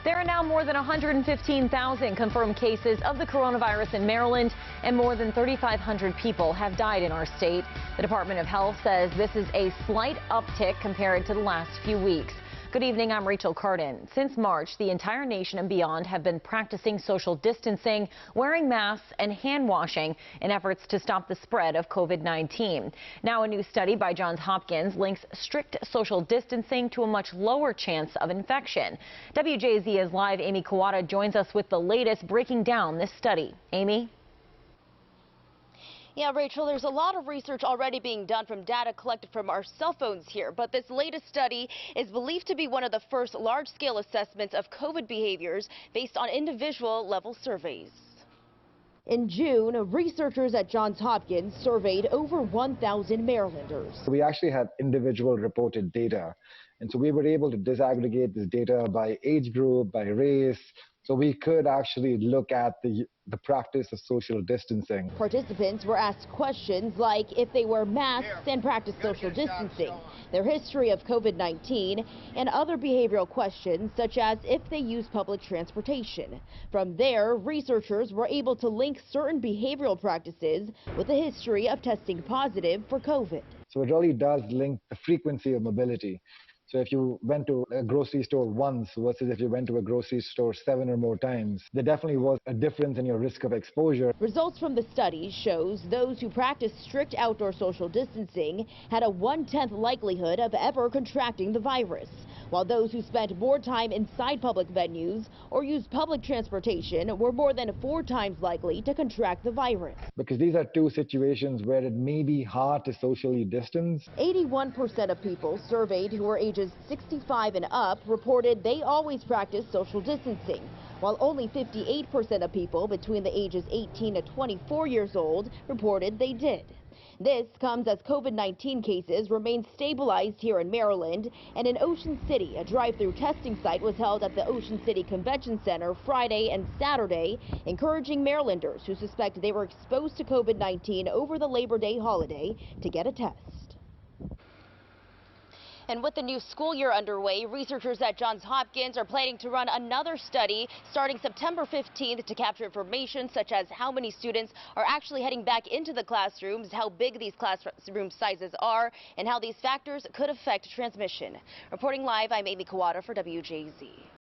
There are now more than 115,000 confirmed cases of the coronavirus in Maryland, and more than 3,500 people have died in our state. The Department of Health says this is a slight uptick compared to the last few weeks. Good evening, I'm Rachel Cardin. Since March, the entire nation and beyond have been practicing social distancing, wearing masks, and hand washing in efforts to stop the spread of COVID-19. Now, a new study by Johns Hopkins links strict social distancing to a much lower chance of infection. WJZ's live Amy Kawada joins us with the latest, breaking down this study. Amy? Yeah, Rachel, there's a lot of research already being done from data collected from our cell phones here, but this latest study is believed to be one of the first large-scale assessments of COVID behaviors based on individual-level surveys. In June, researchers at Johns Hopkins surveyed over 1,000 Marylanders. We actually had individual reported data, and so we were able to disaggregate this data by age group, by race, so we could actually look at the practice of social distancing. Participants were asked questions like if they wear masks and practice social distancing, their history of COVID-19, and other behavioral questions such as if they use public transportation. From there, researchers were able to link certain behavioral practices with a history of testing positive for COVID. So it really does link the frequency of mobility. So if you went to a grocery store once versus if you went to a grocery store 7 or more times, there definitely was a difference in your risk of exposure. Results from the study shows those who practice strict outdoor social distancing had a 1/10 likelihood of ever contracting the virus, while those who spent more time inside public venues or used public transportation were more than 4 times likely to contract the virus. Because these are two situations where it may be hard to socially distance. 81% of people surveyed who were ages 65 and up reported they always practice social distancing, while only 58% of people between the ages 18 to 24 years old reported they did. This comes as COVID-19 cases remain stabilized here in Maryland, and in Ocean City, a drive-through testing site was held at the Ocean City Convention Center Friday and Saturday, encouraging Marylanders who suspect they were exposed to COVID-19 over the Labor Day holiday to get a test. And with the new school year underway, researchers at Johns Hopkins are planning to run another study starting September 15th to capture information such as how many students are actually heading back into the classrooms, how big these classroom sizes are, and how these factors could affect transmission. Reporting live, I'm Amy Kawada for WJZ.